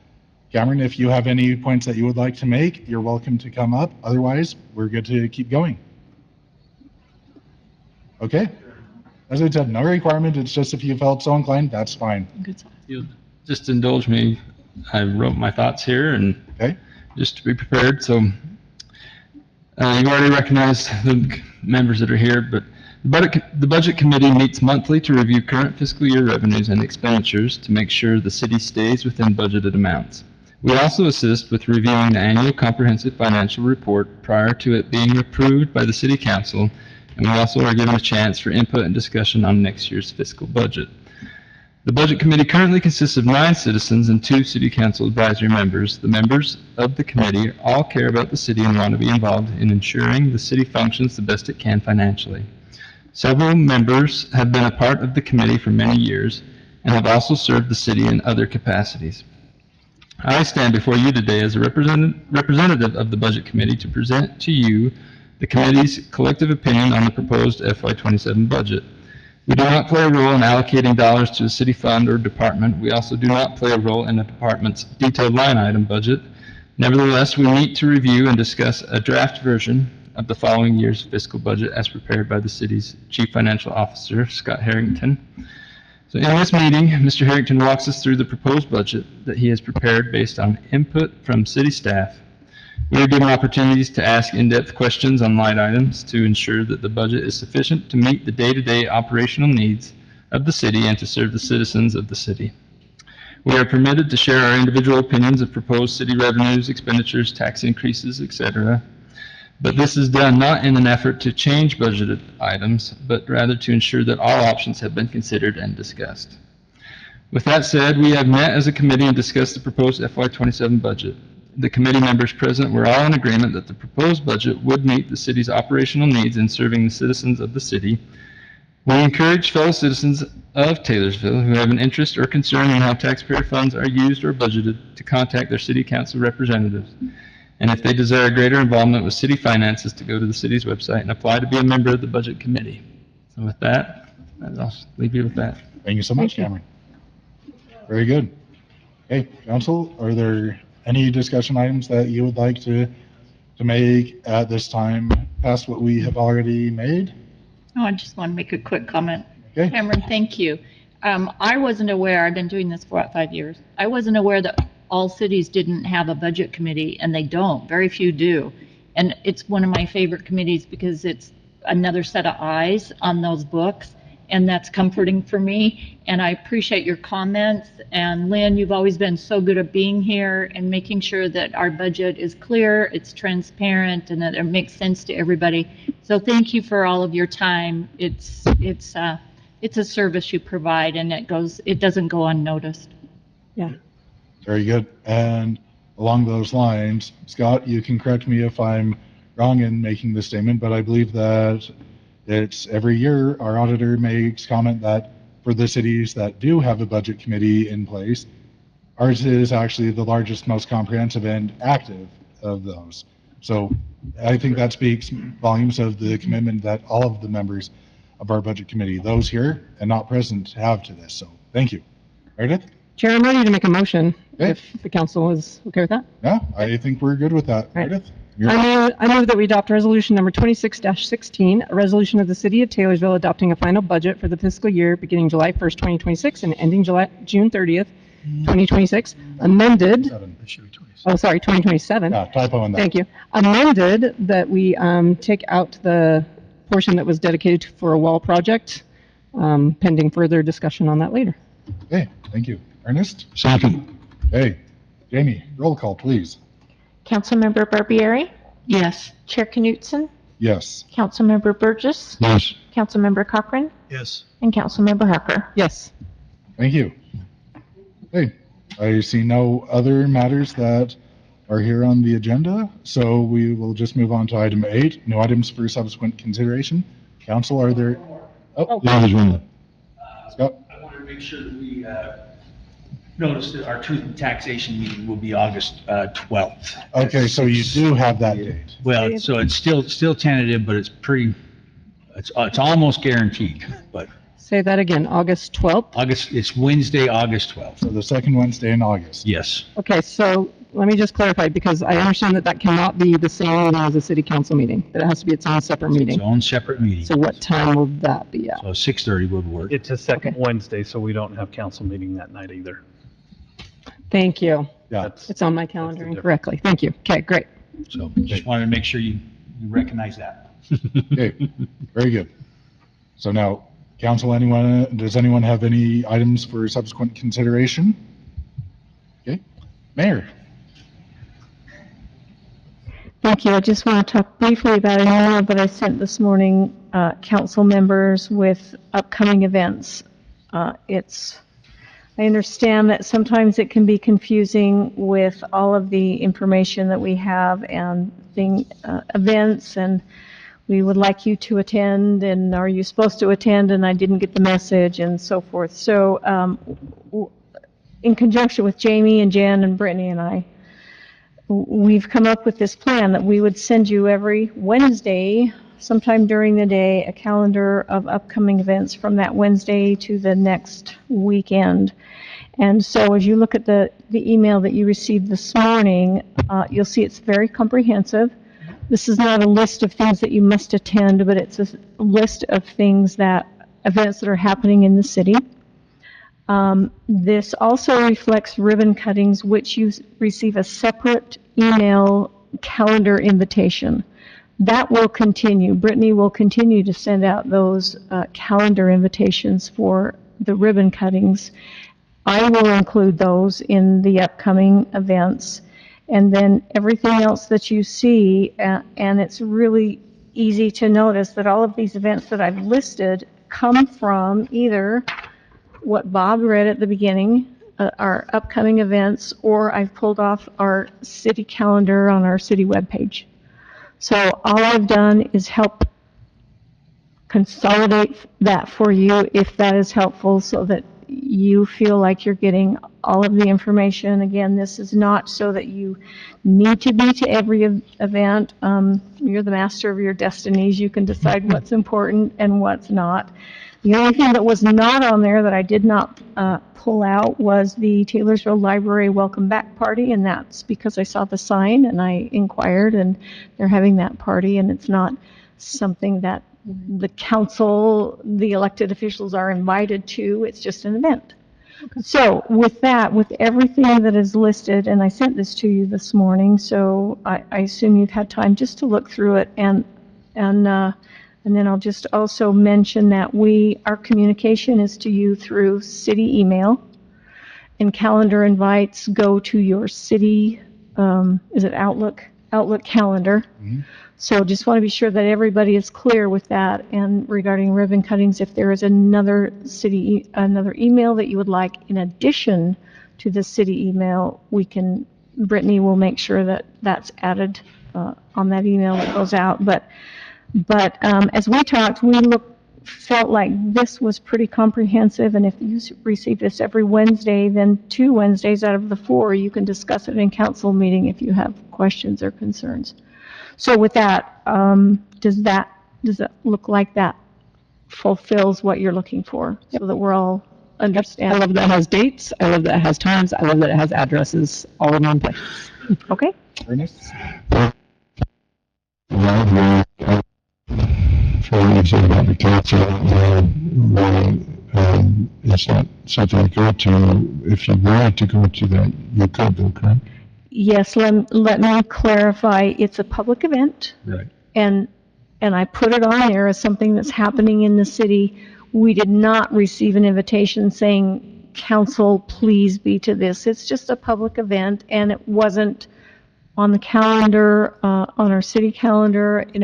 Cameron, if you have any points that you would like to make, you're welcome to come up. Otherwise, we're good to keep going. Okay. As I said, no requirement. It's just if you felt so inclined, that's fine. You'll just indulge me. I wrote my thoughts here and just to be prepared. So you already recognized the members that are here, but the budget committee meets monthly to review current fiscal year revenues and expenditures to make sure the city stays within budgeted amounts. We also assist with reviewing the annual comprehensive financial report prior to it being approved by the city council, and we also are given a chance for input and discussion on next year's fiscal budget. The budget committee currently consists of 9 citizens and 2 city council advisory members. The members of the committee all care about the city and want to be involved in ensuring the city functions the best it can financially. Several members have been a part of the committee for many years and have also served the city in other capacities. I stand before you today as a representative of the budget committee to present to you the committee's collective opinion on the proposed FY27 budget. We do not play a role in allocating dollars to a city fund or department. We also do not play a role in a department's detailed line item budget. Nevertheless, we meet to review and discuss a draft version of the following year's fiscal budget as prepared by the city's Chief Financial Officer, Scott Harrington. So in this meeting, Mr. Harrington walks us through the proposed budget that he has prepared based on input from city staff. We are given opportunities to ask in-depth questions on line items to ensure that the budget is sufficient to meet the day-to-day operational needs of the city and to serve the citizens of the city. We are permitted to share our individual opinions of proposed city revenues, expenditures, tax increases, etc. But this is done not in an effort to change budgeted items, but rather to ensure that all options have been considered and discussed. With that said, we have met as a committee and discussed the proposed FY27 budget. The committee members present were all in agreement that the proposed budget would meet the city's operational needs in serving the citizens of the city. We encourage fellow citizens of Taylorsville who have an interest or concern in how taxpayer funds are used or budgeted to contact their city council representatives. And if they desire greater involvement with city finances, to go to the city's website and apply to be a member of the budget committee. So with that, I'll leave you with that. Thank you so much, Cameron. Very good. Okay, council, are there any discussion items that you would like to make at this time past what we have already made? Oh, I just want to make a quick comment. Okay. Cameron, thank you. I wasn't aware, I've been doing this for about 5 years. I wasn't aware that all cities didn't have a budget committee, and they don't. Very few do. And it's one of my favorite committees because it's another set of eyes on those books, and that's comforting for me. And I appreciate your comments. And Lynn, you've always been so good at being here and making sure that our budget is clear, it's transparent, and that it makes sense to everybody. So thank you for all of your time. It's a service you provide, and it doesn't go unnoticed. Yeah. Very good. And along those lines, Scott, you can correct me if I'm wrong in making this statement, but I believe that it's every year our auditor makes comment that for the cities that do have a budget committee in place, ours is actually the largest, most comprehensive and active of those. So I think that speaks volumes of the commitment that all of the members of our budget committee, those here and not present, have to this. So thank you. Meredith? Chair, I'm ready to make a motion, Okay. if the council is okay with that. Yeah, I think we're good with that. Right. Meredith? I move that we adopt resolution number 26-16, a resolution of the city of Taylorsville adopting a final budget for the fiscal year beginning July 1st, 2026 and ending June 30th, 2026, amended, 2027. Yeah, typo in that. Thank you. Amended that we take out the portion that was dedicated for a wall project, pending further discussion on that later. Okay, thank you. Ernest? Second. Hey, Jamie, roll call, please. Councilmember Barbieri? Yes. Chair Knutson? Yes. Councilmember Burgess? Yes. Councilmember Cochran? Yes. And Councilmember Harper? Yes. Thank you. Hey, I see no other matters that are here on the agenda, so we will just move on to item 8, new items for subsequent consideration. Council, are there? Oh, Yeah, there's one. Scott? I wanted to make sure that we notice that our truth and taxation meeting will be August 12th. Okay, so you do have that date. Well, so it's still tentative, but it's almost guaranteed, but Say that again, August 12th? it's Wednesday, August 12th. So the second Wednesday in August. Yes. Okay, so let me just clarify, because I understand that cannot be the same meeting as a city council meeting, that it has to be its own separate Its meeting. own separate meeting. So what time will that be at? So 6:30 would work. It's a second Okay. Wednesday, so we don't have council meeting that night either. Thank you. Yeah. That's- It's on my calendar incorrectly. Thank you. Okay, great. So just wanted to make sure you recognize that. Okay, very good. So now, council, does anyone have any items for subsequent consideration? Okay, Mayor? Thank you. I just want to talk briefly about an email that I sent this morning, council members with upcoming events. I understand that sometimes it can be confusing with all of the information that we have and events, and we would like you to attend, and are you supposed to attend, and I didn't get the message, and so forth. So in conjunction with Jamie and Jen and Brittany and I, we've come up with this plan that we would send you every Wednesday, sometime during the day, a calendar of upcoming events from that Wednesday to the next weekend. And so as you look at the email that you received this morning, you'll see it's very comprehensive. This is not a list of things that you must attend, but it's a list of events that are happening in the city. This also reflects ribbon cuttings, which you receive a separate email calendar invitation. That will continue. Brittany will continue to send out those calendar invitations for the ribbon cuttings. I will include those in the upcoming events. And then everything else that you see, and it's really easy to notice that all of these events that I've listed come from either what Bob read at the beginning, our upcoming events, or I've pulled off our city calendar on our city webpage. So all I've done is help consolidate that for you if that is helpful so that you feel like you're getting all of the information. Again, this is not so that you need to be to every event. You're the master of your destinies. You can decide what's important and what's not. The only thing that was not on there that I did not pull out was the Taylorsville Library Welcome Back Party, and that's because I saw the sign and I inquired, and they're having that party, and it's not something that the council, the elected officials are invited to. It's just an event. So with that, with everything that is listed, and I sent this to you this morning, so I assume you've had time just to look through it, and then I'll just also mention that our communication is to you through city email, and calendar invites go to your city, is it Outlook calendar. Mhm. So just want to be sure that everybody is clear with that. And regarding ribbon cuttings, if there is another email that you would like in addition to the city email, Brittany will make sure that that's added on that email that goes out. But as we talked, felt like this was pretty comprehensive, and if you receive this every Wednesday, then 2 Wednesdays out of the 4, you can discuss it in council meeting if you have questions or concerns. So with that, does that look like that fulfills what you're looking for, so that we're all understand? I love that it has dates, I love that it has times, I love that it has addresses all in one place. Okay. Ernest? For what you said about the council, it's not something to go to. If you wanted to go to that, you could, though, correct? Yes, let me clarify. It's a public event. Right. And I put it on there as something that's happening in the city. We did not receive an invitation saying, council, please be to this. It's just a public event, and it wasn't on the calendar, on our city calendar, and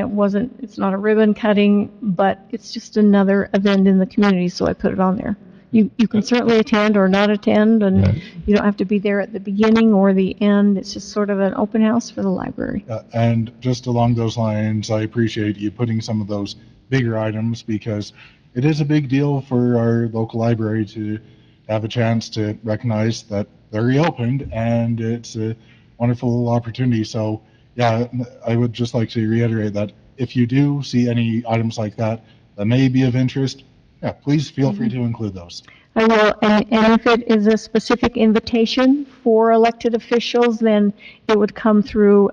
it's not a ribbon cutting, but it's just another event in the community, so I put it on there. You can certainly attend or not attend, and Right. you don't have to be there at the beginning or the end. It's just sort of an open house for the library. And just along those lines, I appreciate you putting some of those bigger items, because it is a big deal for our local library to have a chance to recognize that they're reopened, and it's a wonderful opportunity. So, yeah, I would just like to reiterate that if you do see any items like that that may be of interest, yeah, please feel free to include those. I will, and if it is a specific invitation for elected officials, then it would come through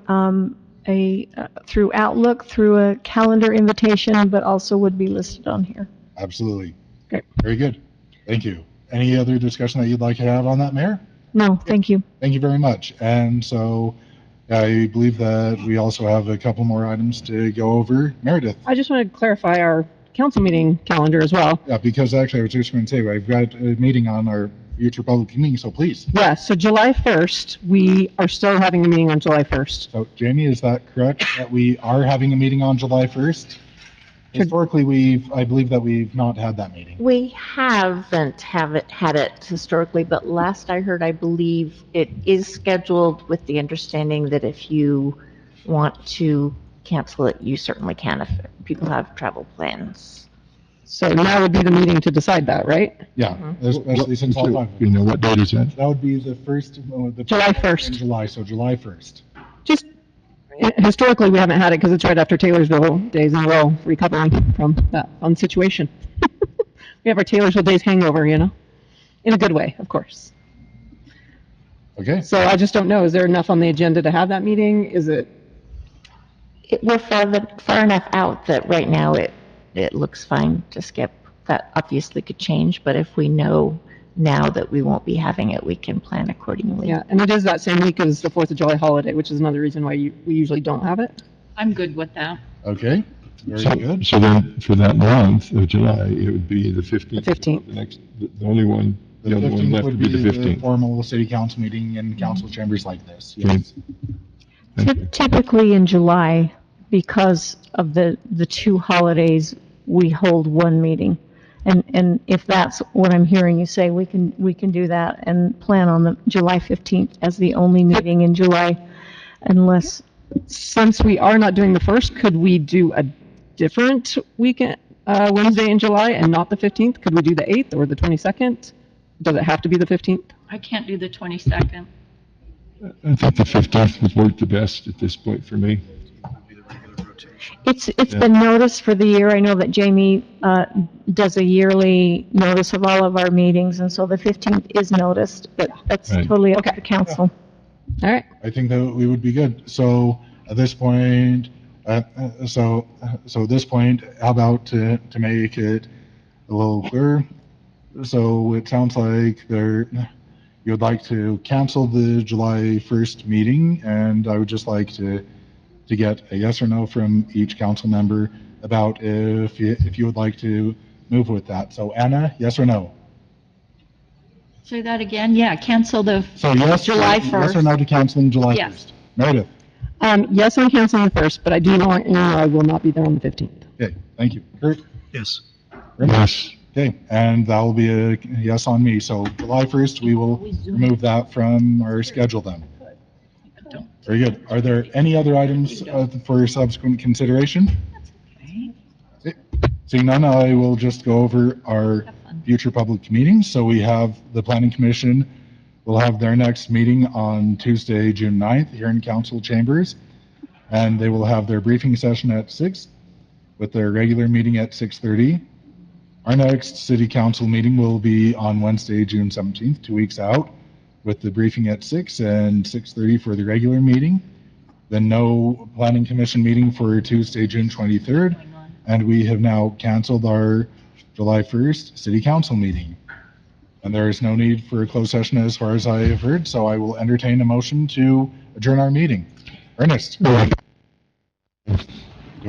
through Outlook, through a calendar invitation, but also would be listed on here. Absolutely. Great. Very good. Thank you. Any other discussion that you'd like to have on that, Mayor? No, thank you. Thank you very much. And so I believe that we also have a couple more items to go over. Meredith? I just wanted to clarify our council meeting calendar as well. Yeah, because actually I was just going to say, I've got a meeting on our future public meeting, so please. Yeah, so July 1st, we are still having a meeting on July 1st. So Jamie, is that correct, that we are having a meeting on July 1st? Historically, I believe that we've not had that meeting. We haven't had it historically, but last I heard, I believe it is scheduled with the understanding that if you want to cancel it, you certainly can if people have travel plans. So now would be the meeting to decide that, right? Yeah, especially since all five. You know, what date is that? That would be the first, July 1st. in July, so July 1st. Just historically, we haven't had it because it's right after Taylorsville days, and we're all recovering from that fun situation. We have our Taylorsville days hangover, in a good way, of course. Okay. So I just don't know, is there enough on the agenda to have that meeting? Is it? We're far enough out that right now it looks fine to skip. That obviously could change, but if we know now that we won't be having it, we can plan accordingly. Yeah, and it is that same week as the 4th of July holiday, which is another reason why we usually don't have it. I'm good with that. Okay, very good. So then, for that month of July, it would be the 15th. The 15th. The only one, the other one 15th left would would be the the 15th. formal city council meeting in council chambers like this, yes. Thank you. Typically in July, because of the 2 holidays, we hold one meeting. And if that's what I'm hearing you say, we can do that and plan on the July 15th as the only meeting in July, unless, Since we are not doing the 1st, could we do a different weekend? Wednesday in July and not the 15th? Could we do the 8th or the 22nd? Does it have to be the 15th? I can't do the 22nd. I think the 15th would work the best at this point for me. It's been noticed for the year. I know that Jamie does a yearly notice of all of our meetings, and so the 15th is noticed, but that's Right. totally up to council. All right. I think that we would be good. So at this point, so at this point, how about to make it a little clearer? So it sounds like you'd like to cancel the July 1st meeting, and I would just like to get a yes or no from each council member about if you would like to move with that. So Anna, yes or no? Say that again? Yeah, cancel the So yes, July yes 1st. or no to canceling July Yes. 1st? Meredith? Yes, I'm canceling the 1st, but I do want you to know I will not be there on the 15th. Okay, thank you. Kurt? Yes. Yes. Okay, and that will be a yes on me. So July 1st, we will remove that from our schedule then. Very good. Are there any other items for subsequent consideration? Okay. Seeing none, I will just go over our future public meetings. So we have the Planning Commission will have their next meeting on Tuesday, June 9th here in council chambers. And they will have their briefing session at 6 with their regular meeting at 6:30. Our next city council meeting will be on Wednesday, June 17th, 2 weeks out, with the briefing at 6 and 6:30 for the regular meeting. Then no planning commission meeting for Tuesday, June 23rd. And we have now canceled our July 1st city council meeting. And there is no need for a closed session as far as I have heard, so I will entertain a motion to adjourn our meeting. Ernest? Do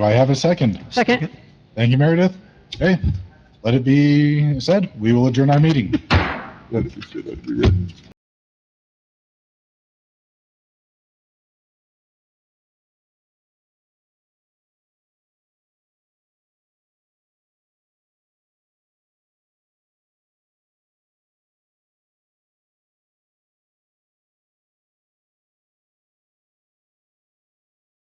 I have a second? Second. Thank you, Meredith. Okay, let it be said, we will adjourn our meeting.